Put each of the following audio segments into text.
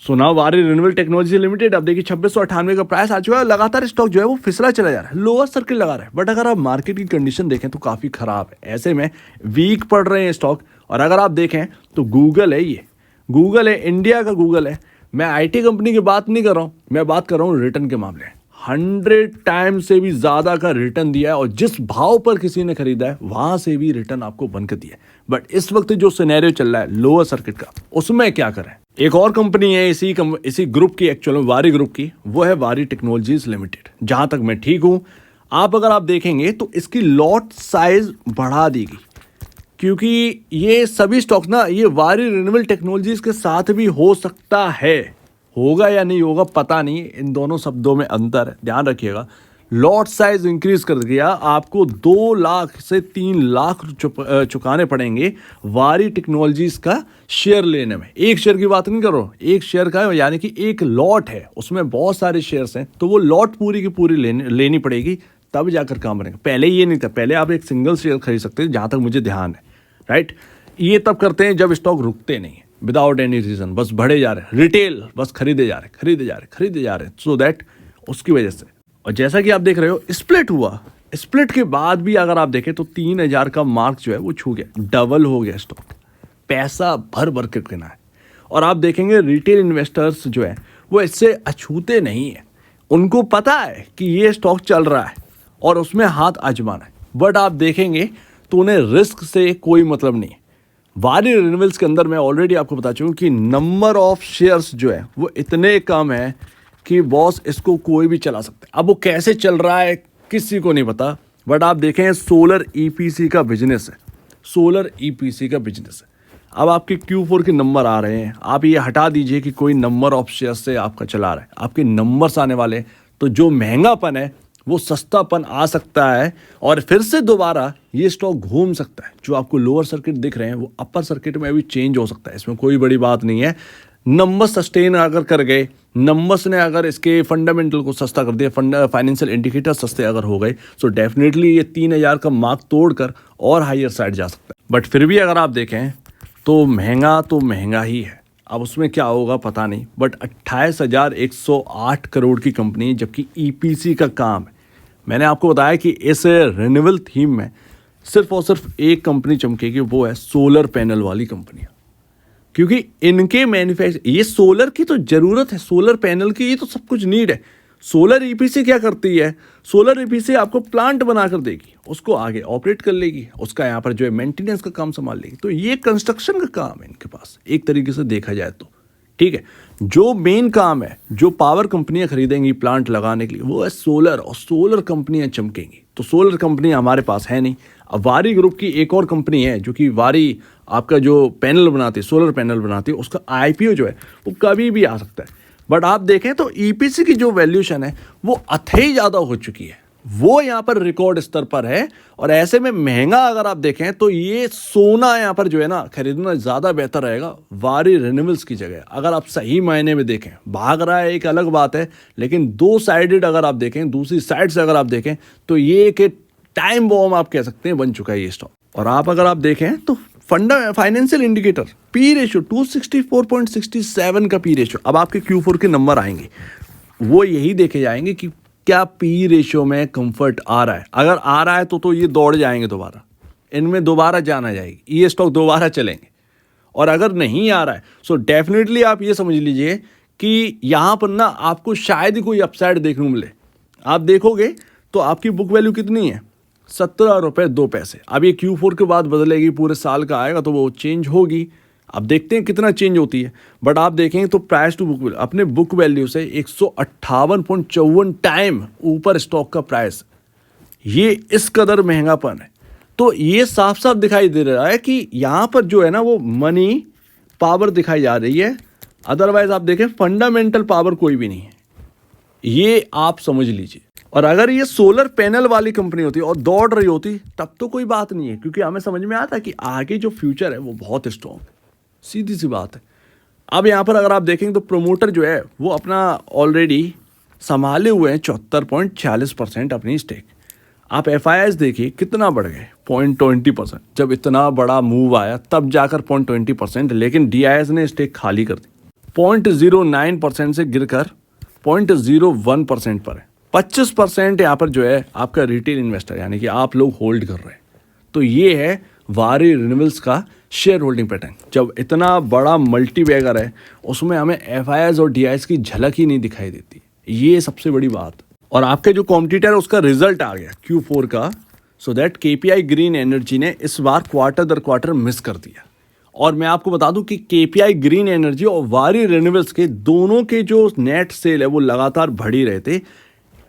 So now वारी renewable technology limited, अब देखिए 2698 का प्राइस आ चुका है। लगातार स्टॉक जो है वो फिसला चला जा रहा है, लोअर सर्किट लगा रहा है। बट अगर आप मार्केट की कंडीशन देखें तो काफ़ी ख़राब है, ऐसे में वीक पड़ रहे हैं स्टॉक। और अगर आप देखें तो गूगल है, ये गूगल है, इंडिया का गूगल है। मैं आईटी कंपनी की बात नहीं कर रहा हूँ, मैं बात कर रहा हूँ रिटर्न के मामले। 100 टाइम से भी ज़्यादा का रिटर्न दिया है, और जिस भाव पर किसी ने खरीदा है वहाँ से भी रिटर्न आपको बनकर दिया है। बट इस वक्त जो सिनेरियो चल रहा है लोअर सर्किट का, उसमें क्या करें। एक और कंपनी है इसी ग्रुप की, एक्चुअल में वारी ग्रुप की, वो है वारी टेक्नोलॉजीज लिमिटेड। जहाँ तक मैं ठीक हूँ, अगर आप देखेंगे तो इसकी लॉट साइज बढ़ा दी गई, क्योंकि ये सभी स्टॉक ना ये वारी रिन्यूएबल टेक्नोलॉजीज के साथ भी हो सकता है, होगा या नहीं होगा पता नहीं, इन दोनों शब्दों में अंतर है, ध्यान रखिएगा। लॉट साइज इंक्रीज कर दिया, आपको 2 लाख से 3 लाख चुकाने पड़ेंगे वारी टेक्नोलॉजीज का शेयर लेने में। एक शेयर की बात नहीं कर रहा हूँ, एक शेयर का यानी कि एक लॉट है, उसमें बहुत सारे शेयर्स हैं, तो वो लॉट पूरी की पूरी लेनी पड़ेगी, तब जाकर काम बनेगा। पहले ये नहीं था, पहले आप एक सिंगल शेयर खरीद सकते हैं, जहाँ तक मुझे ध्यान है, राइट। ये तब करते हैं जब स्टॉक रुकते नहीं है, विदाउट एनी रीजन, बस बढ़े जा रहे हैं, रिटेल बस खरीदे जा रहे हैं, सो दैट उसकी वजह से। और जैसा कि आप देख रहे हो स्प्लिट हुआ, स्प्लिट के बाद भी अगर आप देखें तो 3000 का मार्क जो है वो छू गया, डबल हो गया स्टॉक, पैसा भर भर के गिना है। और आप देखेंगे रिटेल इन्वेस्टर्स जो है वो इससे अछूते नहीं है, उनको पता है कि ये स्टॉक चल रहा है और उसमें हाथ आजमाना है। बट आप देखेंगे तो उन्हें रिस्क से कोई मतलब नहीं है। वारी रिन्यूएबल्स के अंदर मैं ऑलरेडी आपको बता चुका हूँ कि नंबर ऑफ शेयर्स जो है वो इतने कम है कि बॉस इसको कोई भी चला सकता है। अब वो कैसे चल रहा है किसी को नहीं पता। बट आप देखें सोलर ईपीसी का बिजनेस है, सोलर ईपीसी का बिजनेस है। अब आपके Q4 के नंबर आ रहे हैं, आप ये हटा दीजिए कि कोई नंबर ऑफ शेयर से आपका चला रहा है, आपके नंबर्स आने वाले, तो जो महंगापन है वो सस्तापन आ सकता है और फिर से दोबारा ये स्टॉक घूम सकता है। जो आपको लोअर सर्किट दिख रहे हैं वो अपर सर्किट में भी चेंज हो सकता है, इसमें कोई बड़ी बात नहीं है। नंबर सस्टेन अगर कर गए, नंबर्स ने अगर इसके फंडामेंटल को सस्ता कर दिया, फाइनेंशियल इंडिकेटर सस्ते अगर हो गए, सो डेफिनेटली ये 3000 का मार्क तोड़कर और हायर साइड जा सकता है। बट फिर भी अगर आप देखें तो महंगा ही है। अब उसमें क्या होगा पता नहीं, बट 28,108 करोड़ की कंपनी, जबकि ईपीसी का काम है। मैंने आपको बताया कि इस रिन्यूएबल थीम में सिर्फ और सिर्फ एक कंपनी चमकेगी, वो है सोलर पैनल वाली कंपनियां, क्योंकि इनके मैन्युफैक्चर, ये सोलर की तो जरूरत है, सोलर पैनल की ये तो सब कुछ नीड है। सोलर ईपीसी क्या करती है, सोलर ईपीसी आपको प्लांट बनाकर देगी, उसको आगे ऑपरेट कर लेगी, उसका यहाँ पर जो है मेंटेनेंस का काम संभाल लेगी। तो ये कंस्ट्रक्शन का काम है इनके पास, एक तरीके से देखा जाए तो, ठीक है। जो मेन काम है, जो पावर कंपनियां खरीदेंगी प्लांट लगाने के लिए, वो है सोलर, और सोलर कंपनियां चमकेंगी। तो सोलर कंपनी हमारे पास है नहीं। अब वारी ग्रुप की एक और कंपनी है जो कि वारी आपका जो पैनल बनाती है, सोलर पैनल बनाती है, उसका आईपीओ जो है वो कभी भी आ सकता है। बट आप देखें तो ईपीसी की जो वैल्यूएशन है वो अथई ज़्यादा हो चुकी है, वो यहाँ पर रिकॉर्ड स्तर पर है। और ऐसे में महंगा अगर आप देखें तो ये सोना यहाँ पर जो है ना खरीदना ज़्यादा बेहतर रहेगा वारी रिन्यूएबल्स की जगह। अगर आप सही मायने में देखें, भाग रहा है एक अलग बात है, लेकिन 2 साइडेड अगर आप देखें, दूसरी साइड से अगर आप देखें तो ये एक टाइम बॉम्ब आप कह सकते हैं बन चुका है ये स्टॉक। और अगर आप देखें तो फाइनेंशियल इंडिकेटर पी रेशियो 264.67 का पी रेशियो, अब आपके Q4 के नंबर आएंगे वो यही देखे जाएंगे कि क्या पी रेशियो में कंफर्ट आ रहा है। अगर आ रहा है तो ये दौड़ जाएंगे दोबारा, इनमें दोबारा जाना जाएगी, ये स्टॉक दोबारा चलेंगे। और अगर नहीं आ रहा है सो डेफिनेटली आप ये समझ लीजिए कि यहाँ पर ना आपको शायद ही कोई अपसाइड देखने को मिले। आप देखोगे तो आपकी बुक वैल्यू कितनी है, 17 रुपये 2 पैसे। अब ये Q4 के बाद बदलेगी, पूरे साल का आएगा तो वो चेंज होगी। अब देखते हैं कितना चेंज होती है। बट आप देखेंगे तो प्राइस टू बुक वैल्यू, अपने बुक वैल्यू से 158.54 टाइम ऊपर स्टॉक का प्राइस, ये इस कदर महंगापन है। तो ये साफ साफ दिखाई दे रहा है कि यहाँ पर जो है ना वो मनी पावर दिखाई जा रही है। अदरवाइज आप देखें फंडामेंटल पावर कोई भी नहीं है, ये आप समझ लीजिए। और अगर ये सोलर पैनल वाली कंपनी होती और दौड़ रही होती तब तो कोई बात नहीं है, क्योंकि हमें समझ में आता है कि आगे जो फ्यूचर है वो बहुत स्ट्रॉन्ग है, सीधी सी बात है। अब यहाँ पर अगर आप देखेंगे तो प्रोमोटर जो है वो अपना ऑलरेडी संभाले हुए हैं 74.46% अपनी स्टेक। आप FIIs देखिए कितना बढ़ गए, 0.20%। जब इतना बड़ा मूव आया तब जाकर 0.20%, लेकिन DIs ने स्टेक खाली कर दी। 0.09% से गिरकर 0.01% पर है। 25% यहाँ पर जो है आपका रिटेल इन्वेस्टर यानी कि आप लोग होल्ड कर रहे हैं। तो ये है वारी रिन्यूएबल्स का शेयर होल्डिंग पैटर्न। जब इतना बड़ा मल्टी बैगर है उसमें हमें एफआईआईज और डीआईएस की झलक ही नहीं दिखाई देती, ये सबसे बड़ी बात। और आपके जो कॉम्पिटिटर है उसका रिजल्ट आ गया Q4 का, so that KPI green energy ने इस बार क्वार्टर दर क्वार्टर मिस कर दिया। और मैं आपको बता दूं कि केपीआई ग्रीन एनर्जी और वारी रिन्यूएबल्स के दोनों के जो नेट सेल है वो लगातार बढ़ ही रहे थे।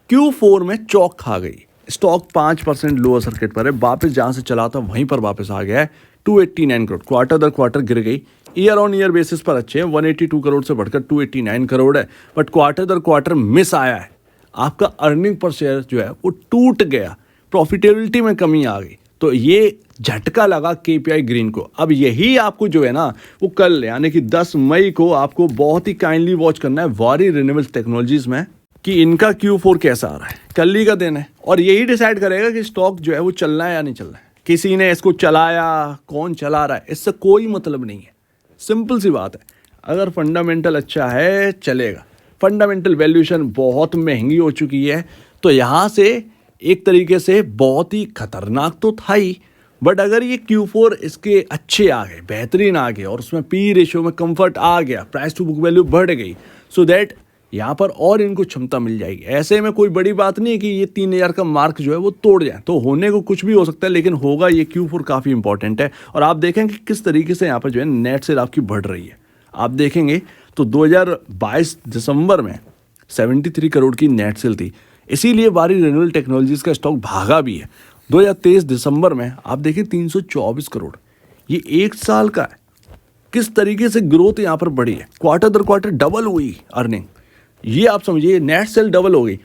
Q4 में चौक खा गई, स्टॉक 5% लोअर सर्किट पर है, वापस जहां से चला था वहीं पर वापस आ गया है। 289 करोड़ क्वार्टर दर क्वार्टर गिर गई। ईयर ऑन ईयर बेसिस पर अच्छे हैं, 182 करोड़ से बढ़कर 289 करोड़ है, बट क्वार्टर दर क्वार्टर मिस आया है। आपका अर्निंग पर शेयर जो है वो टूट गया, प्रॉफिटेबिलिटी में कमी आ गई। तो ये झटका लगा केपीआई ग्रीन को। अब यही आपको जो है ना वो कल यानी कि 10 मई को आपको बहुत ही काइंडली वॉच करना है वारी रिन्यूएबल्स टेक्नोलॉजीज में कि इनका Q4 कैसा आ रहा है। कल ही का दिन है और यही डिसाइड करेगा कि स्टॉक जो है वो चलना है या नहीं चलना है। किसी ने इसको चलाया, कौन चला रहा है, इससे कोई मतलब नहीं है। सिंपल सी बात है, अगर फंडामेंटल अच्छा है चलेगा। फंडामेंटल वैल्यूएशन बहुत महंगी हो चुकी है, तो यहाँ से एक तरीके से बहुत ही खतरनाक तो था ही, बट अगर ये Q4 इसके अच्छे आ गए, बेहतरीन आ गए और उसमें पी रेशियो में कंफर्ट आ गया, प्राइस टू बुक वैल्यू बढ़ गई, सो दैट यहाँ पर और इनको क्षमता मिल जाएगी। ऐसे में कोई बड़ी बात नहीं है कि ये 3000 का मार्क जो है वो तोड़ जाए, तो होने को कुछ भी हो सकता है, लेकिन होगा ये Q4 काफ़ी इंपॉर्टेंट है। और आप देखेंगे किस तरीके से यहाँ पर जो है नेट सेल आपकी बढ़ रही है। आप देखेंगे तो 2022 दिसंबर में 73 करोड़ की नेट सेल थी, इसीलिए वारी रिन्यूएबल टेक्नोलॉजीज का स्टॉक भागा भी है। 2023 दिसंबर में आप देखें 324 करोड़, ये एक साल का है। किस तरीके से ग्रोथ यहाँ पर बढ़ी है, क्वार्टर दर क्वार्टर डबल हुई अर्निंग, ये आप समझिए नेट सेल डबल हो गई।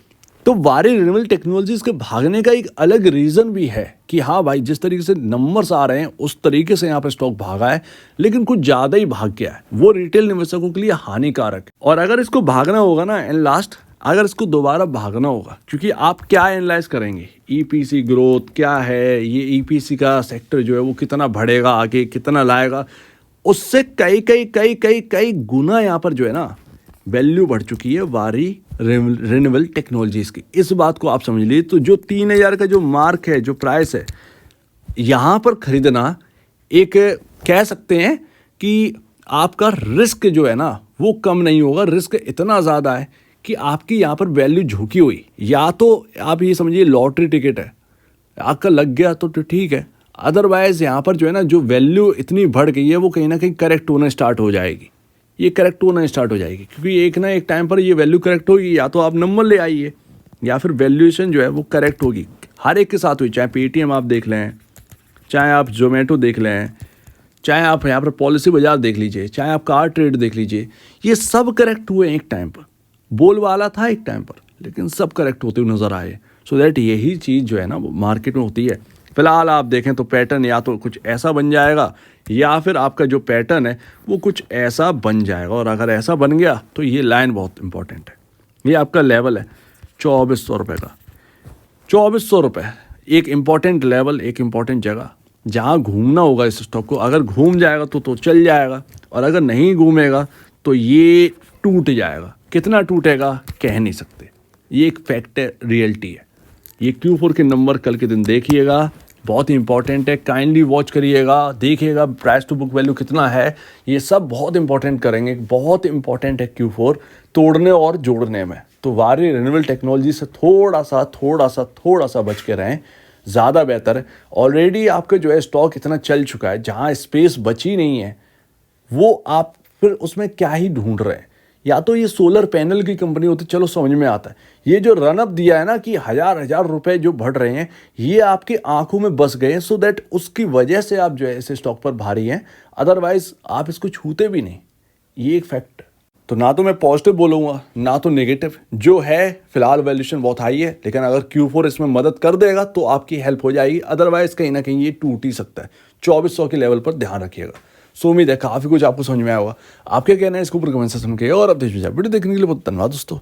तो वारी रिन्यूएबल टेक्नोलॉजीज के भागने का एक अलग रीज़न भी है कि हाँ भाई जिस तरीके से नंबर्स आ रहे हैं उस तरीके से यहाँ पर स्टॉक भागा है, लेकिन कुछ ज़्यादा ही भाग गया है, वो रिटेल निवेशकों के लिए हानिकारक है। और अगर इसको भागना होगा ना एंड लास्ट, अगर इसको दोबारा भागना होगा, क्योंकि आप क्या एनालाइज करेंगे, ईपीसी ग्रोथ क्या है, ये ईपीसी का सेक्टर जो है वो कितना बढ़ेगा आगे, कितना लाएगा, उससे कई कई कई कई कई गुना यहाँ पर जो है ना वैल्यू बढ़ चुकी है वारी रिन्यूएबल टेक्नोलॉजीज की। इस बात को आप समझ लीजिए। तो जो 3000 का जो मार्क है, जो प्राइस है, यहाँ पर खरीदना एक कह सकते हैं कि आपका रिस्क जो है ना वो कम नहीं होगा। रिस्क इतना ज़्यादा है कि आपकी यहाँ पर वैल्यू झुकी हुई, या तो आप ये समझिए लॉटरी टिकट है, आपका लग गया तो ठीक है, अदरवाइज यहाँ पर जो है ना जो वैल्यू इतनी बढ़ गई है वो कहीं ना कहीं करेक्ट होना स्टार्ट हो जाएगी। ये करेक्ट होना स्टार्ट हो जाएगी क्योंकि एक ना एक टाइम पर ये वैल्यू करेक्ट होगी, या तो आप नंबर ले आइए या फिर वैल्यूएशन जो है वो करेक्ट होगी। हर एक के साथ हुई, चाहे पेटीएम आप देख लें, चाहे आप जोमेटो देख लें, चाहे आप यहाँ पर पॉलिसी बाजार देख लीजिए, चाहे आप कार ट्रेड देख लीजिए, ये सब करेक्ट हुए एक टाइम पर। बोल वाला था एक टाइम पर, लेकिन सब करेक्ट होते हुए नज़र आए। सो दैट यही चीज़ जो है ना वो मार्केट में होती है। फिलहाल आप देखें तो पैटर्न या तो कुछ ऐसा बन जाएगा या फिर आपका जो पैटर्न है वो कुछ ऐसा बन जाएगा। और अगर ऐसा बन गया तो ये लाइन बहुत इंपॉर्टेंट है। ये आपका लेवल है 2400 रुपये का, 2400 रुपये एक इम्पॉर्टेंट लेवल, एक इम्पॉर्टेंट जगह जहाँ घूमना होगा इस स्टॉक को। अगर घूम जाएगा तो चल जाएगा, और अगर नहीं घूमेगा तो ये टूट जाएगा। कितना टूटेगा कह नहीं सकते, ये एक फैक्ट है, रियलिटी है। ये Q4 के नंबर कल के दिन देखिएगा, बहुत ही इंपॉर्टेंट है, काइंडली वॉच करिएगा, देखिएगा प्राइस टू बुक वैल्यू कितना है, ये सब बहुत इंपॉर्टेंट करेंगे। बहुत इंपॉर्टेंट है Q4 तोड़ने और जोड़ने में। तो वारी रिन्यूएबल टेक्नोलॉजी से थोड़ा सा बच के रहें, ज़्यादा बेहतर है। ऑलरेडी आपका जो है स्टॉक इतना चल चुका है, जहाँ स्पेस बची नहीं है वो आप फिर उसमें क्या ही ढूंढ रहे हैं। या तो ये सोलर पैनल की कंपनी होती, चलो समझ में आता है। ये जो रनअप दिया है ना कि हजार रुपए जो बढ़ रहे हैं, ये आपकी आंखों में बस गए हैं, सो दैट उसकी वजह से आप जो है इस स्टॉक पर भारी हैं, अदरवाइज आप इसको छूते भी नहीं। ये एक फैक्ट है। तो ना तो मैं पॉजिटिव बोलूँगा ना तो नेगेटिव, जो है फिलहाल वैल्यूएशन बहुत हाई है, लेकिन अगर Q4 इसमें मदद कर देगा तो आपकी हेल्प हो जाएगी, अदरवाइज कहीं ना कहीं ये टूट ही सकता है। 2400 के लेवल पर ध्यान रखिएगा। सो उम्मीद है काफ़ी कुछ आपको समझ में आया होगा। आप क्या कहना है इसके ऊपर कमेंट सेक्शन में, और अब वीडियो देखने के लिए बहुत धन्यवाद दोस्तों।